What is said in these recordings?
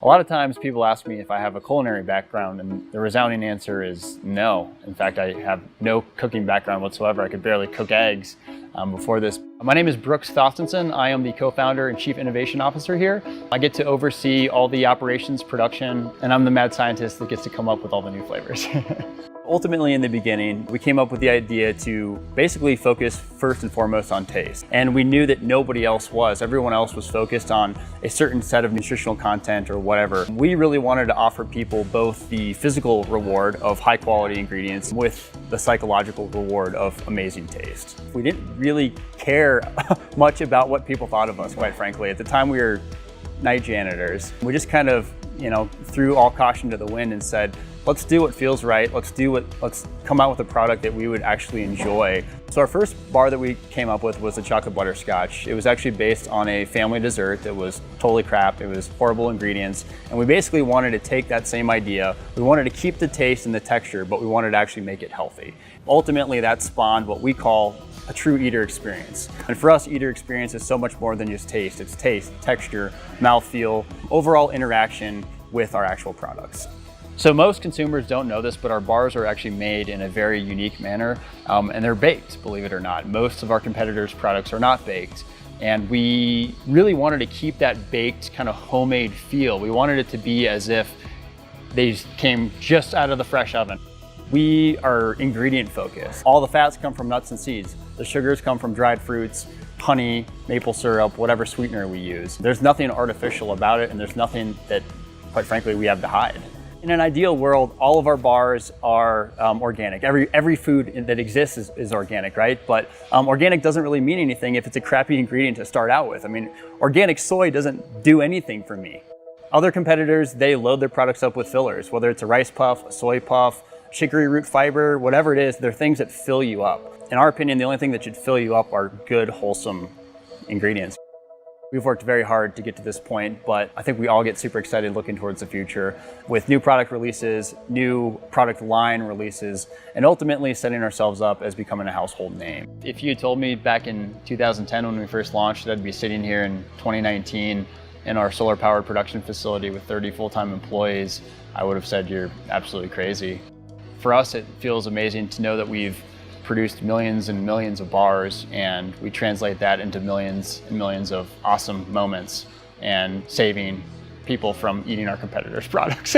A lot of times people ask me if I have a culinary background, and the resounding answer is no. In fact, I have no cooking background whatsoever. I could barely cook eggs before this. My name is Brooks Thorstenson. I am the co-founder and chief innovation officer here. I get to oversee all the operations, production, and I'm the mad scientist that gets to come up with all the new flavors. Ultimately, in the beginning, we came up with the idea to basically focus first and foremost on taste. And we knew that nobody else was. Everyone else was focused on a certain set of nutritional content or whatever. We really wanted to offer people both the physical reward of high quality ingredients with the psychological reward of amazing taste. We didn't really care much about what people thought of us, quite frankly. At the time, we were night janitors. We just kind of, threw all caution to the wind and said, let's do what feels right. Let's come out with a product that we would actually enjoy. So our first bar that we came up with was the chocolate butterscotch. It was actually based on a family dessert that was totally crap. It was horrible ingredients. And we basically wanted to take that same idea. We wanted to keep the taste and the texture, but we wanted to actually make it healthy. Ultimately, that spawned what we call a true eater experience. And for us, eater experience is so much more than just taste. It's taste, texture, mouthfeel, overall interaction with our actual products. So most consumers don't know this, but our bars are actually made in a very unique manner, and they're baked, believe it or not. Most of our competitors' products are not baked, and we really wanted to keep that baked kind of homemade feel. We wanted it to be as if they came just out of the fresh oven. We are ingredient focused. All the fats come from nuts and seeds. The sugars come from dried fruits, honey, maple syrup, whatever sweetener we use. There's nothing artificial about it, and there's nothing that, quite frankly, we have to hide. In an ideal world, all of our bars are organic. Every food that exists is organic, right? But organic doesn't really mean anything if it's a crappy ingredient to start out with. I mean, organic soy doesn't do anything for me. Other competitors, they load their products up with fillers, whether it's a rice puff, a soy puff, chicory root fiber, whatever it is, they're things that fill you up. In our opinion, the only thing that should fill you up are good, wholesome ingredients. We've worked very hard to get to this point, but I think we all get super excited looking towards the future with new product releases, new product line releases, and ultimately setting ourselves up as becoming a household name. If you had told me back in 2010 when we first launched that I'd be sitting here in 2019 in our solar-powered production facility with 30 full-time employees, I would have said you're absolutely crazy. For us, it feels amazing to know that we've produced millions and millions of bars, and we translate that into millions and millions of awesome moments and saving people from eating our competitors' products.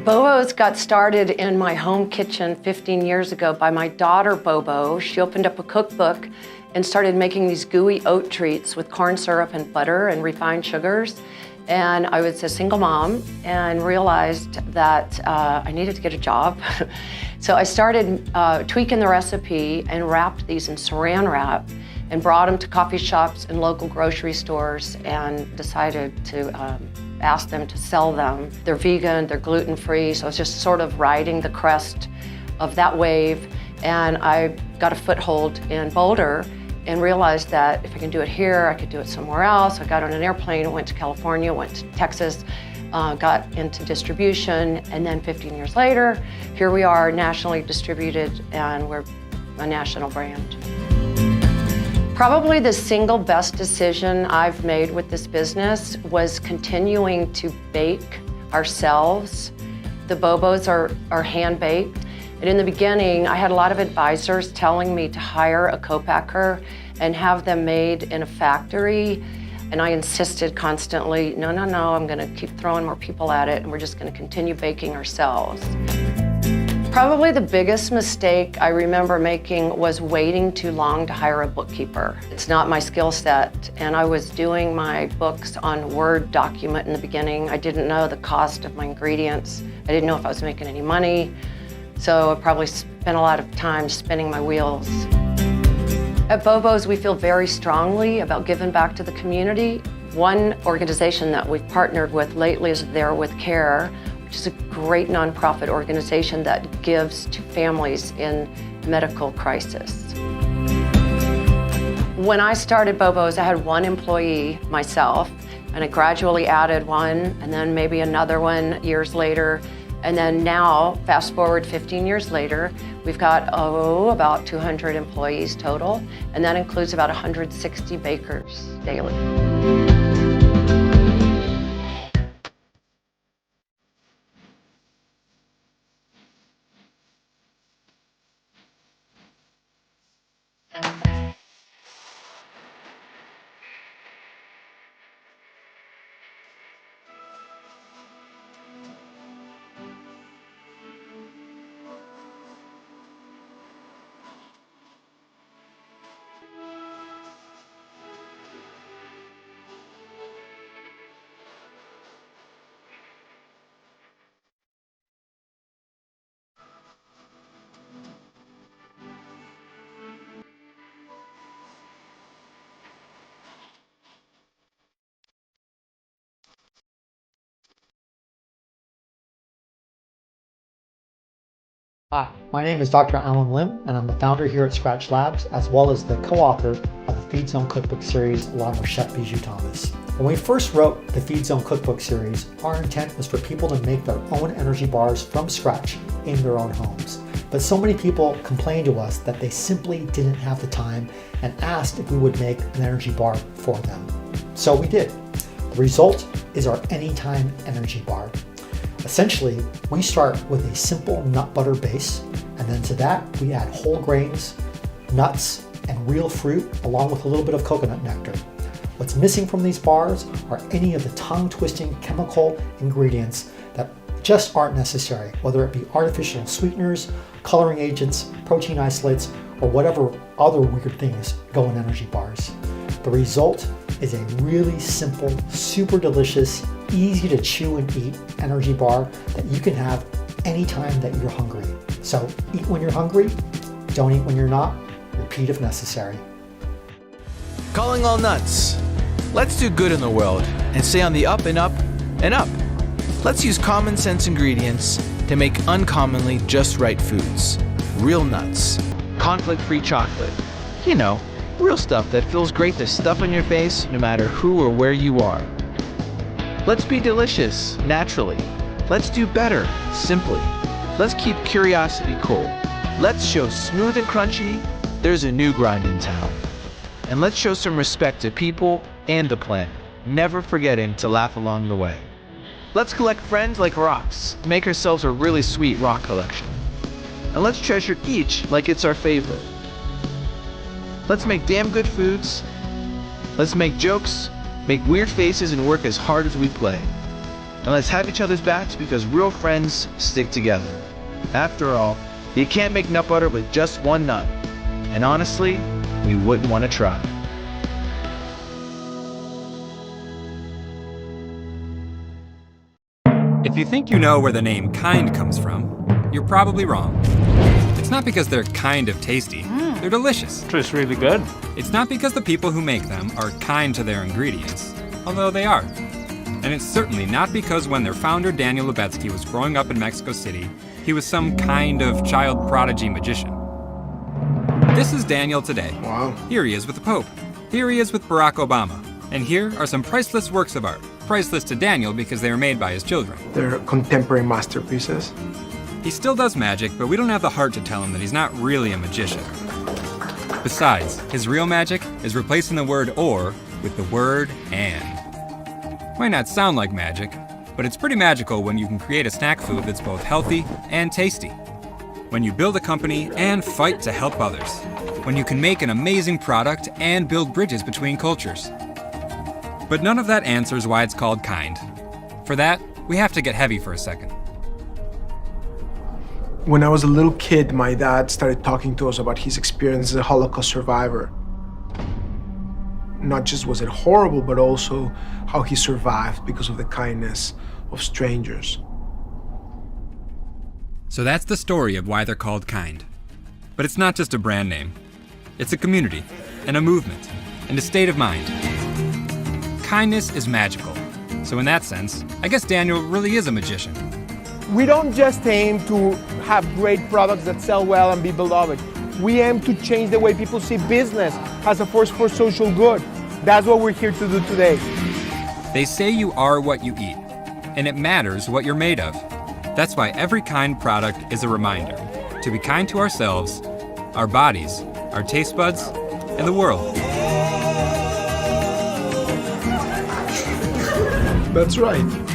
Bobo's got started in my home kitchen 15 years ago by my daughter, Bobo. She opened up a cookbook and started making these gooey oat treats with corn syrup and butter and refined sugars. And I was a single mom and realized that I needed to get a job. So I started tweaking the recipe and wrapped these in saran wrap and brought them to coffee shops and local grocery stores and decided to ask them to sell them. They're vegan, they're gluten-free, so I was just sort of riding the crest of that wave, and I got a foothold in Boulder and realized that if I can do it here, I could do it somewhere else. I got on an airplane, went to California, went to Texas, got into distribution, and then 15 years later, here we are nationally distributed, and we're a national brand. Probably the single best decision I've made with this business was continuing to bake ourselves. The Bobos are hand-baked. And in the beginning, I had a lot of advisors telling me to hire a co-packer and have them made in a factory. And I insisted constantly, no, I'm gonna keep throwing more people at it, and we're just gonna continue baking ourselves. Probably the biggest mistake I remember making was waiting too long to hire a bookkeeper. It's not my skill set, and I was doing my books on Word document in the beginning. I didn't know the cost of my ingredients. I didn't know if I was making any money, so I probably spent a lot of time spinning my wheels. At Bobo's, we feel very strongly about giving back to the community. One organization that we've partnered with lately is There With Care, which is a great nonprofit organization that gives to families in medical crisis. When I started Bobo's, I had one employee myself, and I gradually added one, and then maybe another one years later. And then now, fast forward 15 years later, we've got, about 200 employees total, and that includes about 160 bakers daily. Hi, my name is Dr. Alan Lim, and I'm the founder here at Scratch Labs, as well as the co-author of the Feed Zone Cookbook series along with Chef Bijou Thomas. When we first wrote the Feed Zone Cookbook series, our intent was for people to make their own energy bars from scratch in their own homes. But so many people complained to us that they simply didn't have the time and asked if we would make an energy bar for them. So we did. The result is our Anytime Energy Bar. Essentially, we start with a simple nut butter base, and then to that we add whole grains, nuts, and real fruit, along with a little bit of coconut nectar. What's missing from these bars are any of the tongue-twisting chemical ingredients that just aren't necessary, whether it be artificial sweeteners, coloring agents, protein isolates, or whatever other weird things go in energy bars. The result is a really simple, super delicious, easy to chew and eat energy bar that you can have anytime that you're hungry. So eat when you're hungry, don't eat when you're not, repeat if necessary. Calling all nuts. Let's do good in the world and stay on the up and up and up. Let's use common sense ingredients to make uncommonly just right foods. Real nuts. Conflict-free chocolate. You know, real stuff that feels great to stuff in your face no matter who or where you are. Let's be delicious, naturally. Let's do better, simply. Let's keep curiosity cool. Let's show smooth and crunchy, there's a new grind in town. And let's show some respect to people and the planet, never forgetting to laugh along the way. Let's collect friends like rocks, make ourselves a really sweet rock collection. And let's treasure each like it's our favorite. Let's make damn good foods. Let's make jokes, make weird faces, and work as hard as we play. And let's have each other's backs because real friends stick together. After all, you can't make nut butter with just one nut. And honestly, we wouldn't want to try. If you think you know where the name kind comes from, you're probably wrong. It's not because they're kind of tasty, they're delicious. Tastes really good. It's not because the people who make them are kind to their ingredients, although they are. And it's certainly not because when their founder, Daniel Lubetzky, was growing up in Mexico City, he was some kind of child prodigy magician. This is Daniel today. Wow. Here he is with the Pope. Here he is with Barack Obama. And here are some priceless works of art. Priceless to Daniel because they were made by his children. They're contemporary masterpieces. He still does magic, but we don't have the heart to tell him that he's not really a magician. Besides, his real magic is replacing the word or with the word and. Might not sound like magic, but it's pretty magical when you can create a snack food that's both healthy and tasty. When you build a company and fight to help others. When you can make an amazing product and build bridges between cultures. But none of that answers why it's called kind. For that, we have to get heavy for a second. When I was a little kid, my dad started talking to us about his experience as a Holocaust survivor. Not just was it horrible, but also how he survived because of the kindness of strangers. So that's the story of why they're called Kind. But it's not just a brand name. It's a community, and a movement, and a state of mind. Kindness is magical. So in that sense, I guess Daniel really is a magician. We don't just aim to have great products that sell well and be beloved. We aim to change the way people see business as a force for social good. That's what we're here to do today. They say you are what you eat, and it matters what you're made of. That's why every Kind product is a reminder to be kind to ourselves, our bodies, our taste buds, and the world. That's right.